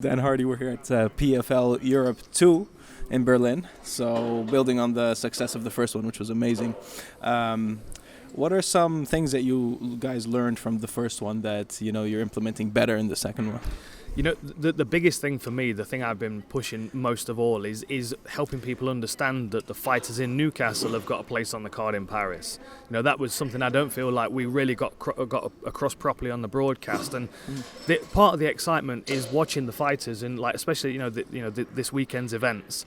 Dan Hardy, we're here at PFL Europe 2 in Berlin. So building on the success of the first one, which was amazing. What are some things that you guys learned from the first one that you're implementing better in the second one? The biggest thing for me, the thing I've been pushing most of all is helping people understand that the fighters in Newcastle have got a place on the card in Paris. That was something I don't feel like we really got across properly on the broadcast. And part of the excitement is watching the fighters and especially this weekend's events.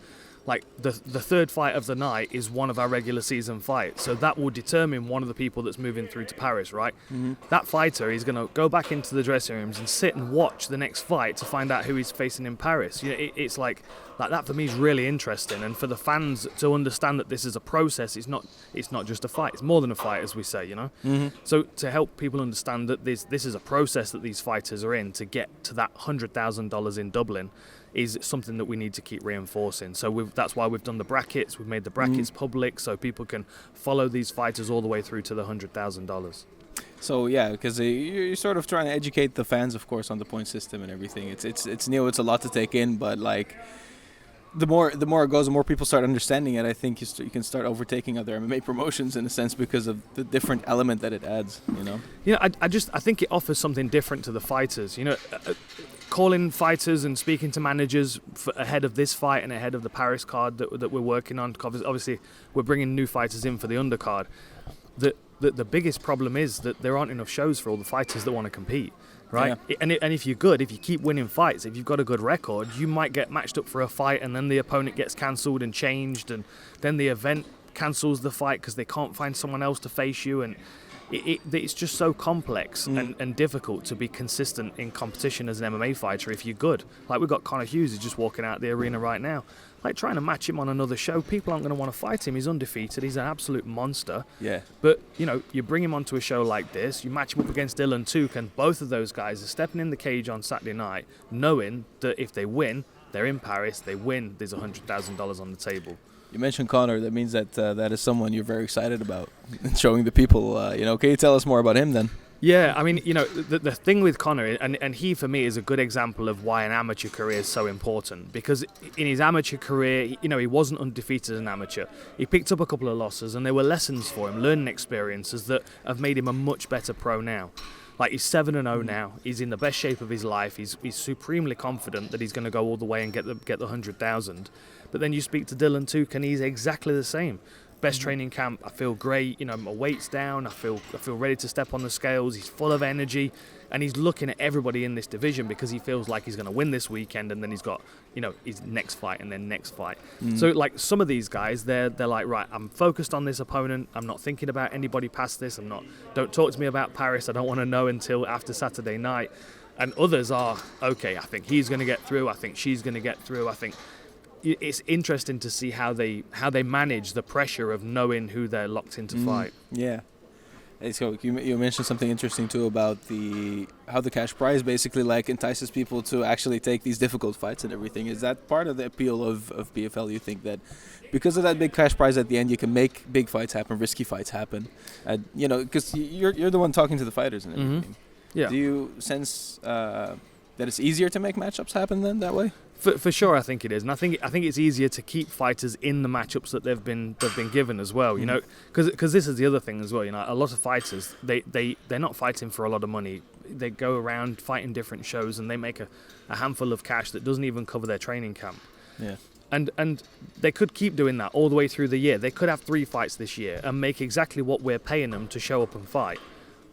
Like the third fight of the night is one of our regular season fights, so that will determine one of the people that's moving through to Paris, right? Mm-hmm. That fighter is going to go back into the dressing rooms and sit and watch the next fight to find out who he's facing in Paris. It's like that for me is really interesting, and for the fans to understand that this is a process. It's not just a fight. It's more than a fight, as we say. Mm-hmm. So to help people understand that this is a process that these fighters are in to get to that $100,000 in Dublin is something that we need to keep reinforcing. So that's why we've done the brackets. We've made the brackets public so people can follow these fighters all the way through to the $100,000. So yeah, because you're sort of trying to educate the fans, of course, on the point system and everything. It's new. It's a lot to take in, but the more it goes, the more people start understanding it. I think you can start overtaking other MMA promotions in a sense because of the different element that it adds. I think it offers something different to the fighters. Calling fighters and speaking to managers ahead of this fight and ahead of the Paris card that we're working on. Obviously, we're bringing new fighters in for the undercard. The biggest problem is that there aren't enough shows for all the fighters that want to compete, right? Yeah. And if you're good, if you keep winning fights, if you've got a good record, you might get matched up for a fight and then the opponent gets cancelled and changed, and then the event cancels the fight because they can't find someone else to face you, and it's just so complex and difficult to be consistent in competition as an MMA fighter if you're good. Like we've got Conor Hughes, who's just walking out the arena right now. Like trying to match him on another show, people aren't going to want to fight him. He's undefeated. He's an absolute monster. Yeah. But, you bring him onto a show like this, you match him up against Dylan Tuke, and both of those guys are stepping in the cage on Saturday night knowing that if they win, they're in Paris, they win, there's $100,000 on the table. You mentioned Conor. That means that that is someone you're very excited about and showing the people. Can you tell us more about him then? Yeah, I mean, the thing with Conor, and he for me is a good example of why an amateur career is so important. Because in his amateur career, he wasn't undefeated as an amateur. He picked up a couple of losses, and there were lessons for him, learning experiences that have made him a much better pro now. Like he's 7-0 now. He's in the best shape of his life. He's supremely confident that he's going to go all the way and get the 100,000. But then you speak to Dylan Tuke, and he's exactly the same. Best training camp. I feel great. My weight's down. I feel ready to step on the scales. He's full of energy, and he's looking at everybody in this division because he feels like he's going to win this weekend, and then he's got his next fight and then next fight. So some of these guys, they're like, right, I'm focused on this opponent. I'm not thinking about anybody past this. Don't talk to me about Paris. I don't want to know until after Saturday night. And others are okay. I think he's going to get through. I think she's going to get through. I think. It's interesting to see how they manage the pressure of knowing who they're locked in to fight. Yeah. So you mentioned something interesting too about how the cash prize basically entices people to actually take these difficult fights and everything. Is that part of the appeal of PFL? You think that because of that big cash prize at the end, you can make big fights happen, risky fights happen? Because you're the one talking to the fighters and everything. Mm-hmm. Yeah. Do you sense that it's easier to make matchups happen then that way? For sure, I think it is, and I think it's easier to keep fighters in the matchups that they've been given as well. Because this is the other thing as well. A lot of fighters they're not fighting for a lot of money. They go around fighting different shows, and they make a handful of cash that doesn't even cover their training camp. Yeah. And they could keep doing that all the way through the year. They could have 3 fights this year and make exactly what we're paying them to show up and fight,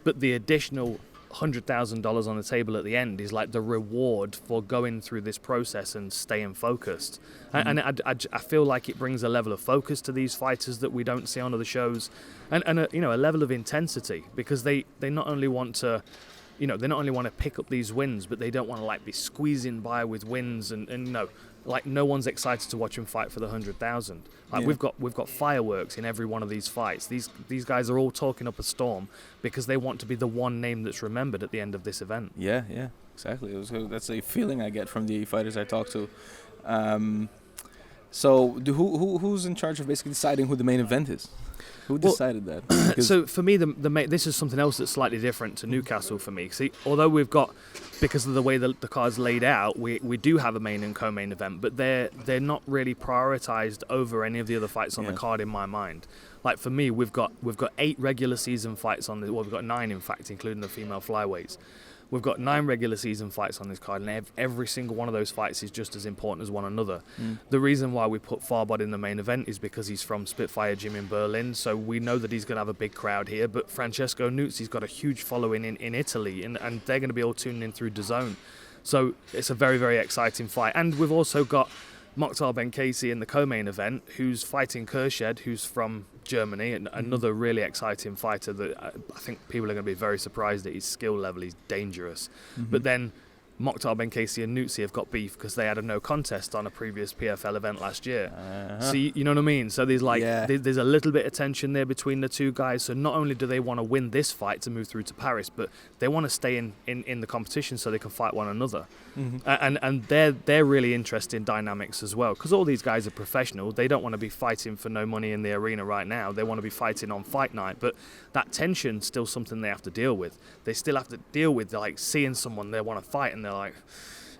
but the additional $100,000 on the table at the end is like the reward for going through this process and staying focused. And I feel like it brings a level of focus to these fighters that we don't see on other shows, and a level of intensity, because they not only want to pick up these wins, but they don't want to be squeezing by with wins and no one's excited to watch him fight for the 100,000. We've got fireworks in every one of these fights. These guys are all talking up a storm because they want to be the one name that's remembered at the end of this event. Yeah, exactly. That's a feeling I get from the fighters I talk to. So who's in charge of basically deciding who the main event is? Who decided that? So for me, this is something else that's slightly different to Newcastle for me. See, although we've got because of the way the card's laid out, we do have a main and co-main event, but they're not really prioritized over any of the other fights on the card in my mind. Like for me, we've got 8 regular season fights on we've got 9 in fact, including the female flyweights. We've got 9 regular season fights on this card, and every single one of those fights is just as important as one another. The reason why we put Farbod in the main event is because he's from Spitfire Gym in Berlin, so we know that he's going to have a big crowd here. But Francesco Nuzzi's got a huge following in Italy, and they're going to be all tuned in through DAZN. So it's a very, very exciting fight. And we've also got Mokhtar Benkasi in the co-main event, who's fighting Kershed, who's from Germany, and another really exciting fighter that I think people are going to be very surprised at his skill level. He's dangerous. But then Mokhtar Benkasi and Nuzzi have got beef because they had a no contest on a previous PFL event last year. So you know what I mean? So there's there's a little bit of tension there between the two guys. So not only do they want to win this fight to move through to Paris, but they want to stay in the competition so they can fight one another. And they're really interesting dynamics as well, because all these guys are professional. They don't want to be fighting for no money in the arena right now. They want to be fighting on fight night, but that tension's still something they have to deal with. They still have to deal with like seeing someone they want to fight and they're like,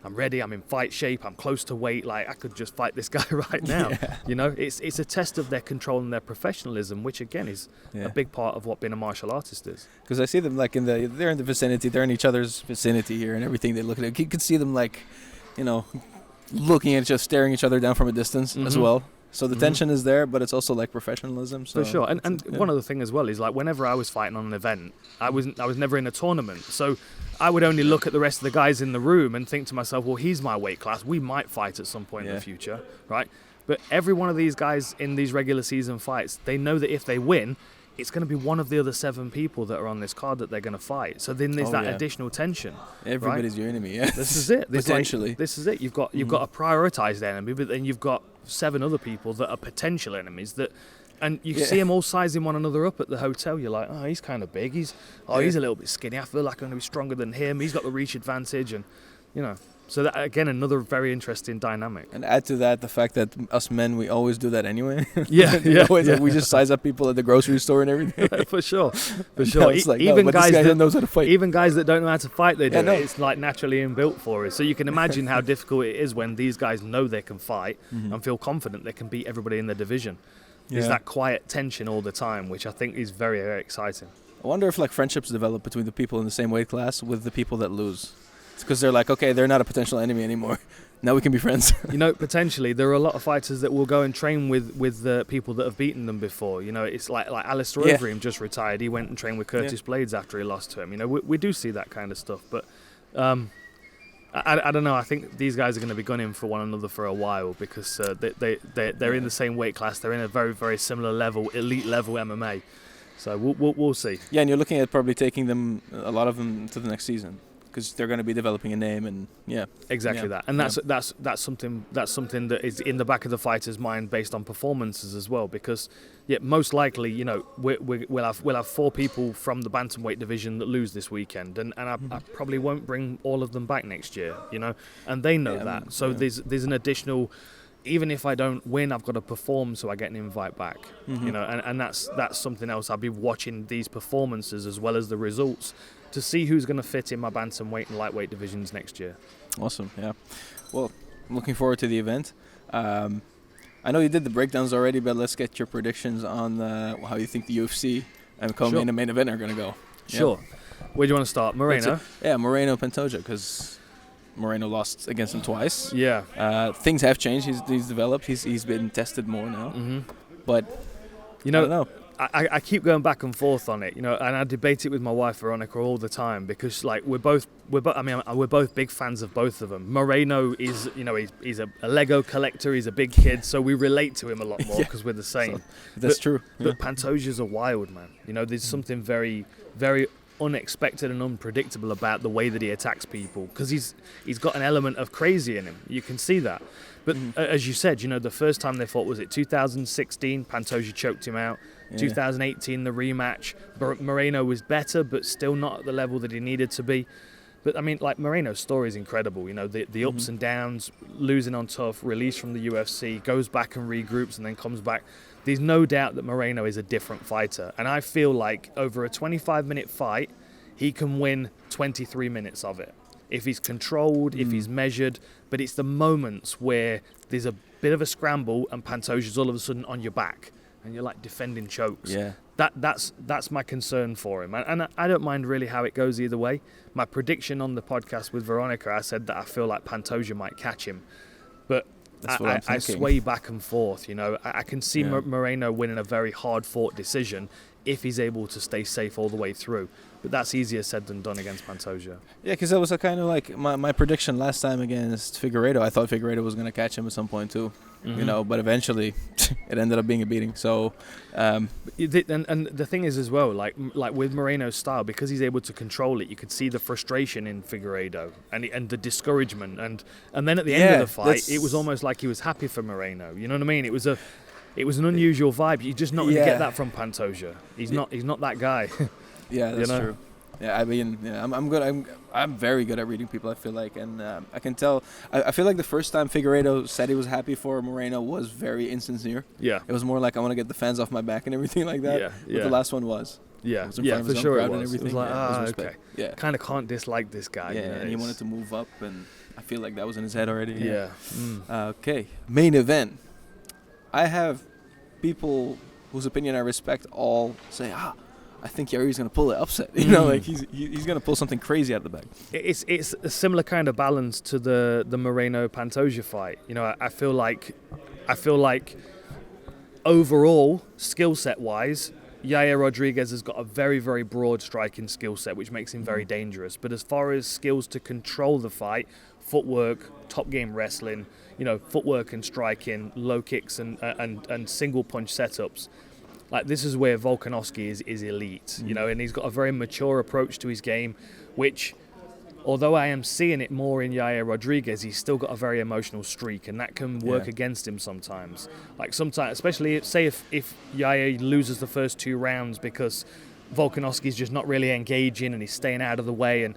I'm ready, I'm in fight shape, I'm close to weight, like I could just fight this guy right now. You know, it's a test of their control and their professionalism, which again is a big part of what being a martial artist is. Because I see them like they're in the vicinity, they're in each other's vicinity here and everything. They look at, you can see them like, you know, looking at each other, staring each other down from a distance as well. So the tension is there, but it's also like professionalism. So for sure. And one other thing as well is like whenever I was fighting on an event, I was never in a tournament. So I would only look at the rest of the guys in the room and think to myself, well, he's my weight class. We might fight at some point in the future, right? But every one of these guys in these regular season fights, they know that if they win, it's going to be one of the other 7 people that are on this card that they're going to fight. So then there's additional tension. Everybody's your enemy, yeah. This is it. Potentially. This is it. You've got a prioritized enemy, but then you've got 7 other people that are potential enemies that, and you see them all sizing one another up at the hotel. You're like, oh, he's kind of big. He's a little bit skinny. I feel like I'm going to be stronger than him. He's got the reach advantage, and you know. So that again, another very interesting dynamic. And add to that the fact that us men, we always do that anyway. Like we just size up people at the grocery store and everything. For sure. Like, even guys that knows how to fight. Even guys that don't know how to fight, they do. It's like naturally inbuilt for us. So you can imagine how difficult it is when these guys know they can fight and feel confident they can beat everybody in their division. There's that quiet tension all the time, which I think is very, very exciting. I wonder if like friendships develop between the people in the same weight class with the people that lose. Because they're like, okay, they're not a potential enemy anymore. Now we can be friends. You know, potentially there are a lot of fighters that will go and train with the people that have beaten them before. You know, it's like Alistair Overeem just retired. He went and trained with Curtis Blades after he lost to him. You know, we do see that kind of stuff. But I don't know. I think these guys are going to be gunning for one another for a while because they're in the same weight class. They're in a very, very similar level, elite level MMA. So we'll see. Yeah, and you're looking at probably taking them, a lot of them, to the next season. Because they're going to be developing a name, and exactly that, and that's something that is in the back of the fighter's mind based on performances as well. Because most likely, you know, we'll have 4 people from the bantamweight division that lose this weekend, and I probably won't bring all of them back next year, you know, and they know that. So there's an additional. Even if I don't win, I've got to perform so I get an invite back. You know, and that's something else. I'll be watching these performances as well as the results to see who's going to fit in my bantamweight and lightweight divisions next year. Awesome, yeah. Well, I'm looking forward to the event. I know you did the breakdowns already, but let's get your predictions on how you think the UFC and co-main and main event are going to go. Sure. Where do you want to start? Moreno? Moreno Pantoja, because Moreno lost against him twice. Yeah. Things have changed. He's developed. He's been tested more now. But you know, I don't know. I keep going back and forth on it, you know, and I debate it with my wife Veronica all the time because, like, we're both big fans of both of them. Moreno is, you know, he's a Lego collector. He's a big kid, so we relate to him a lot more because we're the same. So, that's true. But Pantoja's a wild man. You know, there's something very, very unexpected and unpredictable about the way that he attacks people because he's got an element of crazy in him. You can see that. But as you said, you know, the first time they fought, was it 2016? Pantoja choked him out. 2018, the rematch. Moreno was better, but still not at the level that he needed to be. But I mean, like, Moreno's story is incredible. You know, the ups and downs, losing on tough, release from the UFC, goes back and regroups, and then comes back. There's no doubt that Moreno is a different fighter, and I feel like over a 25-minute fight, he can win 23 minutes of it. if he's controlled, if he's measured. But it's the moments where there's a bit of a scramble and Pantoja's all of a sudden on your back and you're like defending chokes. Yeah. That's my concern for him. And I don't mind really how it goes either way. My prediction on the podcast with Veronica, I said that I feel like Pantoja might catch him. But I sway back and forth. You know, I can see Moreno winning a very hard-fought decision if he's able to stay safe all the way through. But that's easier said than done against Pantoja. Yeah, because that was a kind of like my prediction last time against Figueiredo. I thought Figueiredo was going to catch him at some point too, you know, but eventually it ended up being a beating. So, and the thing is as well, like with Moreno's style, because he's able to control it, you could see the frustration in Figueiredo and the discouragement, and then at the end of the fight, it was almost like he was happy for Moreno. You know what I mean? It was an unusual vibe. You're just not going to get that from Pantoja. He's not that guy. Yeah, that's true. Yeah, I mean, I'm good. I'm very good at reading people, I feel like, and I can tell. I feel like the first time Figueiredo said he was happy for Moreno was very insincere. Yeah, it was more like I want to get the fans off my back and everything like that. Yeah, but the last one was. Yeah, for sure it was. It was like, okay. Yeah, kind of can't dislike this guy. Yeah, you know, and he wanted to move up, and I feel like that was in his head already. Yeah. Okay, main event. I have people whose opinion I respect all say, I think Yari's going to pull the upset. You know, like he's going to pull something crazy out the bag. It's a similar kind of balance to the Moreno-Pantoja fight. You know, I feel like overall, skill set wise, Yair Rodriguez has got a very, very broad striking skill set, which makes him very dangerous. But as far as skills to control the fight, footwork, top game wrestling, you know, footwork and striking, low kicks and single punch setups. Like, this is where Volkanovski is elite, you know, and he's got a very mature approach to his game, which, although I am seeing it more in Yair Rodriguez, he's still got a very emotional streak, and that can work against him sometimes. Like, sometimes, especially if Yair loses the first 2 rounds because Volkanovski's just not really engaging and he's staying out of the way, and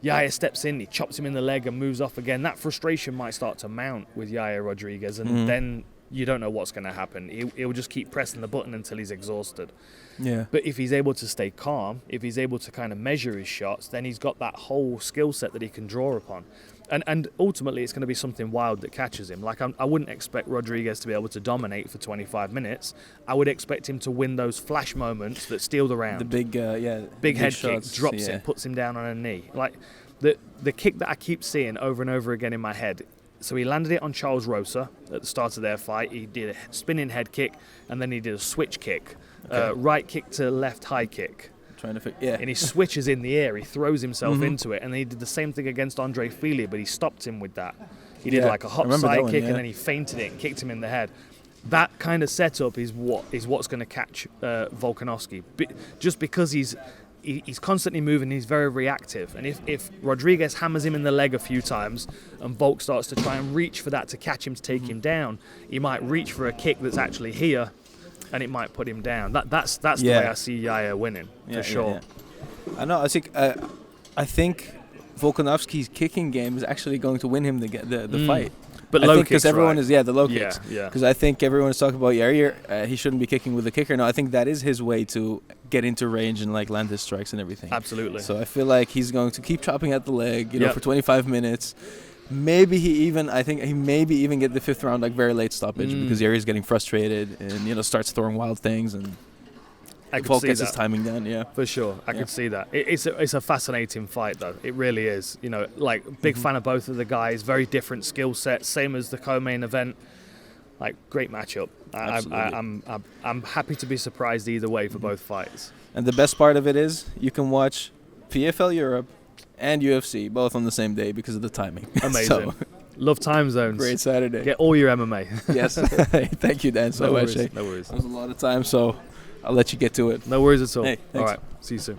Yair steps in, he chops him in the leg and moves off again, that frustration might start to mount with Yair Rodriguez, and then you don't know what's going to happen. He'll just keep pressing the button until he's exhausted. Yeah. But if he's able to stay calm, if he's able to kind of measure his shots, then he's got that whole skill set that he can draw upon. And ultimately, it's going to be something wild that catches him. Like, I wouldn't expect Rodriguez to be able to dominate for 25 minutes. I would expect him to win those flash moments that steal the round. The big head shots, kick, drops him, puts him down on a knee. Like, the kick that I keep seeing over and over again in my head. So he landed it on Charles Rosa at the start of their fight. He did a spinning head kick, and then he did a switch kick. Right kick to left high kick. And he switches in the air. He throws himself into it. And then he did the same thing against Andre Fili, but he stopped him with that. He did like a hop side kick, and then he feinted it and kicked him in the head. That kind of setup is what's going to catch Volkanovski. Just because he's constantly moving, he's very reactive, and if Rodriguez hammers him in the leg a few times and Volk starts to try and reach for that to catch him, to take him down, he might reach for a kick that's actually here and it might put him down. That's the way I see Yair winning, for sure. I know. I think Volkanovski's kicking game is actually going to win him the fight. But low kicks, because everyone is the low yeah, kicks. Yeah. Because I think everyone is talking about Yair. He shouldn't be kicking with the kicker. No, I think that is his way to get into range and like land his strikes and everything. Absolutely. So I feel like he's going to keep chopping at the leg, you know, for 25 minutes. Maybe he maybe even get the 5th round like very late stoppage because Yair is getting frustrated and starts throwing wild things and. Volk gets his timing down, for sure. I could see that. It's a fascinating fight, though. It really is. You know, like big fan of both of the guys. Very different skill sets. Same as the co-main event. Like, great matchup. I'm happy to be surprised either way for both fights. And the best part of it is you can watch PFL Europe and UFC both on the same day because of the timing. Amazing. Love time zones. Great Saturday. Get all your MMA. Yes. Thank you, Dan, so much. No worries. That was a lot of time, so I'll let you get to it. No worries at all. Hey, all right. See you soon.